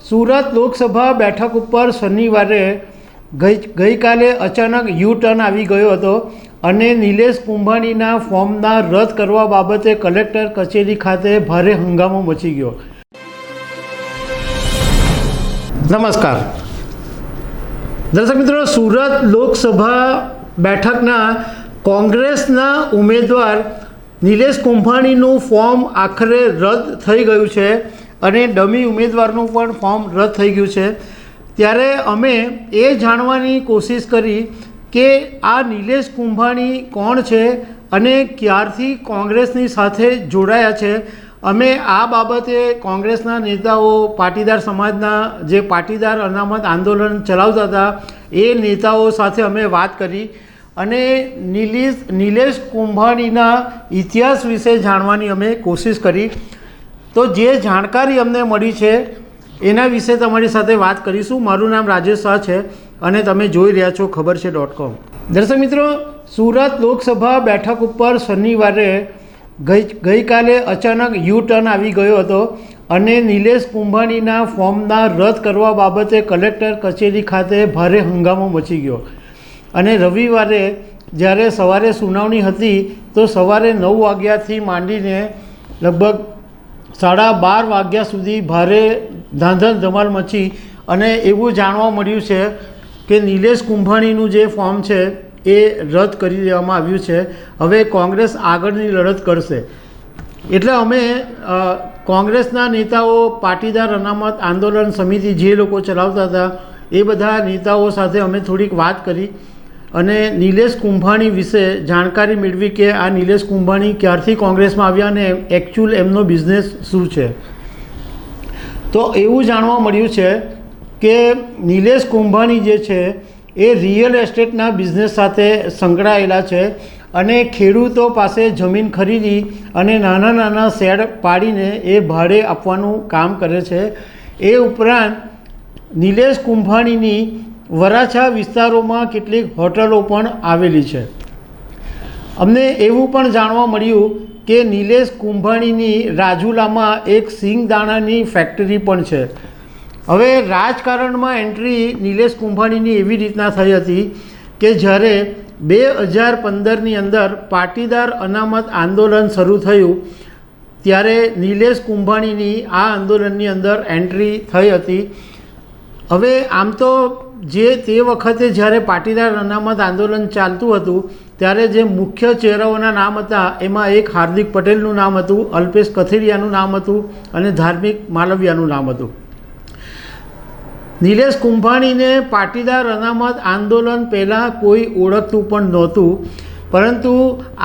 સુરત લોકસભા બેઠક ઉપર શનિવારે ગઈકાલે અચાનક યુ ટર્ન આવી ગયો હતો અને નિલેશ કુંભાણીના ફોર્મના રદ કરવા બાબતે કલેક્ટર કચેરી ખાતે ભારે હંગામો મચી ગયો. નમસ્કાર દર્શક મિત્રો, સુરત લોકસભા બેઠકના કોંગ્રેસના ઉમેદવાર નિલેશ કુંભાણીનું ફોર્મ આખરે રદ થઈ ગયું છે અને ડમી ઉમેદવારનું પણ ફોર્મ રદ થઈ ગયું છે. ત્યારે અમે એ જાણવાની કોશિશ કરી કે આ નિલેશ કુંભાણી કોણ છે અને ક્યારથી કોંગ્રેસની સાથે જોડાયા છે. અમે આ બાબતે કોંગ્રેસના નેતાઓ, પાટીદાર સમાજના જે પાટીદાર અનામત આંદોલન ચલાવતા હતા એ નેતાઓ સાથે અમે વાત કરી અને નિલેશ કુંભાણીના ઇતિહાસ વિશે જાણવાની અમે કોશિશ કરી. તો જે જાણકારી અમને મળી છે એના વિશે તમારી સાથે વાત કરીશું. મારું નામ રાજેશ શાહ છે અને તમે જોઈ રહ્યા છો ખબરછે.com. દર્શક મિત્રો, સુરત લોકસભા બેઠક ઉપર શનિવારે ગઈકાલે અચાનક યુ ટર્ન આવી ગયો હતો અને નિલેશ કુંભાણીના ફોર્મના રદ કરવા બાબતે કલેક્ટર કચેરી ખાતે ભારે હંગામો મચી ગયો. અને રવિવારે જ્યારે સવારે સુનાવણી હતી તો સવારે 9 વાગ્યાથી માંડીને લગભગ 12:30 વાગ્યા સુધી ભારે ધાંધલ ધમાલ મચી અને એવું જાણવા મળ્યું છે કે નિલેશ કુંભાણીનું જે ફોર્મ છે એ રદ કરી દેવામાં આવ્યું છે. હવે કોંગ્રેસ આગળની લડત કરશે. એટલે અમે કોંગ્રેસના નેતાઓ, પાટીદાર અનામત આંદોલન સમિતિ જે લોકો ચલાવતા હતા એ બધા નેતાઓ સાથે અમે થોડીક વાત કરી અને નિલેશ કુંભાણી વિશે જાણકારી મેળવી કે આ નિલેશ કુંભાણી ક્યારથી કોંગ્રેસમાં આવ્યા અને એકચ્યુઅલ એમનો બિઝનેસ શું છે. તો એવું જાણવા મળ્યું છે કે નિલેશ કુંભાણી જે છે એ રિયલ એસ્ટેટના બિઝનેસ સાથે સંકળાયેલા છે અને ખેડૂતો પાસે જમીન ખરીદી અને નાના નાના શેડ પાડીને એ ભાડે આપવાનું કામ કરે છે. એ ઉપરાંત નિલેશ કુંભાણીની વરાછા વિસ્તારોમાં કેટલીક હોટલો પણ આવેલી છે. અમને એવું પણ જાણવા મળ્યું કે નિલેશ કુંભાણીની રાજુલામાં એક સિંગદાણાની ફેક્ટરી પણ છે. હવે રાજકારણમાં એન્ટ્રી નિલેશ કુંભાણીની એવી રીતના થઈ હતી કે જ્યારે 2015ની અંદર પાટીદાર અનામત આંદોલન શરૂ થયું ત્યારે નિલેશ કુંભાણીની આ આંદોલનની અંદર એન્ટ્રી થઈ હતી. હવે આમ તો તે વખતે જ્યારે પાટીદાર અનામત આંદોલન ચાલતું હતું ત્યારે જે મુખ્ય ચહેરાઓના નામ હતા એમાં એક હાર્દિક પટેલનું નામ હતું, અલ્પેશ કથિરિયાનું નામ હતું અને ધાર્મિક માલવિયાનું નામ હતું. નિલેશ કુંભાણીને પાટીદાર અનામત આંદોલન પહેલાં કોઈ ઓળખતું પણ નહોતું, પરંતુ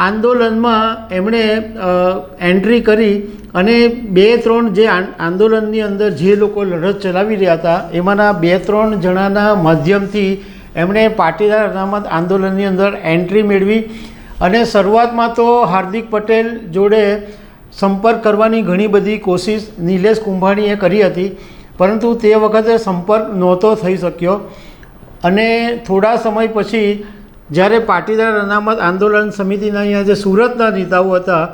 આંદોલનમાં એમણે એન્ટ્રી કરી અને 2-3 જે આંદોલનની અંદર જે લોકો લડત ચલાવી રહ્યા હતા એમાંના 2-3 જણાના માધ્યમથી એમણે પાટીદાર અનામત આંદોલનની અંદર એન્ટ્રી મેળવી. અને શરૂઆતમાં તો હાર્દિક પટેલ જોડે સંપર્ક કરવાની ઘણી બધી કોશિશ નિલેશ કુંભાણીએ કરી હતી, પરંતુ તે વખતે સંપર્ક નહોતો થઈ શક્યો. અને થોડા સમય પછી જ્યારે પાટીદાર અનામત આંદોલન સમિતિના અહીંયા જે સુરતના નેતાઓ હતા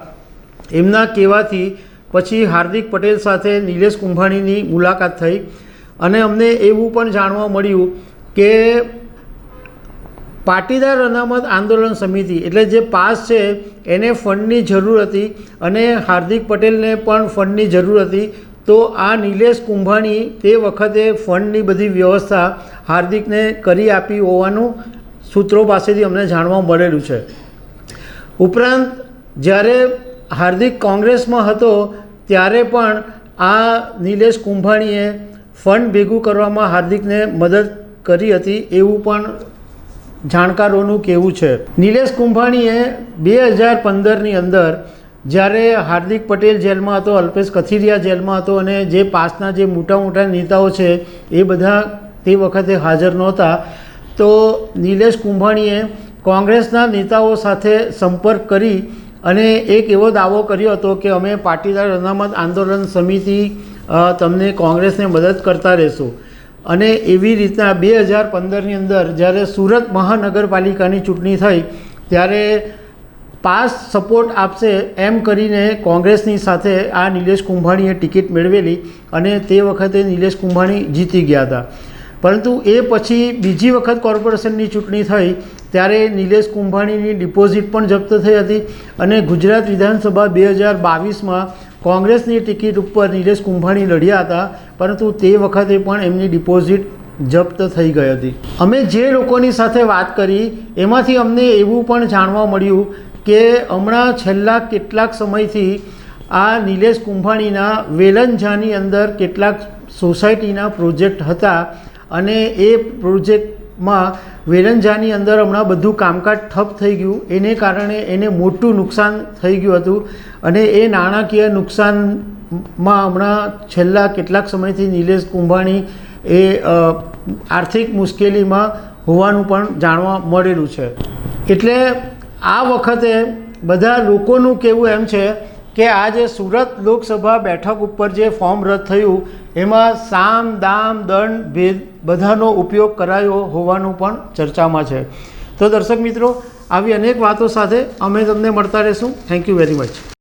એમના કહેવાથી પછી હાર્દિક પટેલ સાથે નિલેશ કુંભાણીની મુલાકાત થઈ અને અમને એવું પણ જાણવા મળ્યું કે પાટીદાર અનામત આંદોલન સમિતિ એટલે જે પાસ છે એને ફંડની જરૂર હતી અને હાર્દિક પટેલને પણ ફંડની જરૂર હતી. તો આ નિલેશ કુંભાણી તે વખતે ફંડની બધી વ્યવસ્થા હાર્દિકને કરી આપી હોવાનું સૂત્રો પાસેથી અમને જાણવા મળેલું છે. ઉપરાંત જ્યારે હાર્દિક કોંગ્રેસમાં હતો ત્યારે પણ આ નિલેશ કુંભાણીએ ફંડ ભેગું કરવામાં હાર્દિકને મદદ કરી હતી એવું પણ જાણકારોનું કહેવું છે. નિલેશ કુંભાણીએ 2015ની અંદર જ્યારે હાર્દિક પટેલ જેલમાં હતો, અલ્પેશ કથિરિયા જેલમાં હતો અને જે પાસના જે મોટા મોટા નેતાઓ છે એ બધા તે વખતે હાજર નહોતા, તો નિલેશ કુંભાણીએ કોંગ્રેસના નેતાઓ સાથે સંપર્ક કરી અને એક એવો દાવો કર્યો હતો કે અમે પાટીદાર અનામત આંદોલન સમિતિ તમને કોંગ્રેસને મદદ કરતા રહેશું. અને એવી રીતના 2015ની અંદર જ્યારે સુરત મહાનગરપાલિકાની ચૂંટણી થઈ ત્યારે પાસ સપોર્ટ આપશે એમ કરીને કોંગ્રેસની સાથે આ નિલેશ કુંભાણીએ ટિકિટ મેળવેલી અને તે વખતે નિલેશ કુંભાણી જીતી ગયા હતા. પરંતુ એ પછી બીજી વખત કોર્પોરેશનની ચૂંટણી થઈ ત્યારે નિલેશ કુંભાણીની ડિપોઝિટ પણ જપ્ત થઈ હતી અને ગુજરાત વિધાનસભા 2022માં કોંગ્રેસની ટિકિટ ઉપર નિલેશ કુંભાણી લડ્યા હતા, પરંતુ તે વખતે પણ એમની ડિપોઝિટ જપ્ત થઈ ગઈ હતી. અમે જે લોકોની સાથે વાત કરી એમાંથી અમને એવું પણ જાણવા મળ્યું કે હમણાં છેલ્લા કેટલાક સમયથી આ નિલેશ કુંભાણીના વેલંજાની અંદર કેટલાક સોસાયટીના પ્રોજેક્ટ હતા અને એ પ્રોજેક્ટમાં વેલંજાની અંદર હમણાં બધું કામકાજ ઠપ થઈ ગયું. એને કારણે એને મોટું નુકસાન થઈ ગયું હતું અને એ નાણાકીય નુકસાનમાં હમણાં છેલ્લા કેટલાક સમયથી નિલેશ કુંભાણી એ આર્થિક મુશ્કેલીમાં હોવાનું પણ જાણવા મળેલું છે. એટલે આ વખતે બધા લોકોનું કહેવું એમ છે કે આ જે સુરત લોકસભા બેઠક ઉપર જે ફોર્મ રદ થયું એમાં સામ દામ દંડ ભેદ બધાનો ઉપયોગ કરાયો હોવાનું પણ ચર્ચામાં છે. તો દર્શક મિત્રો, આવી અનેક વાતો સાથે અમે તમને મળતા રહીશું. Thank you very much.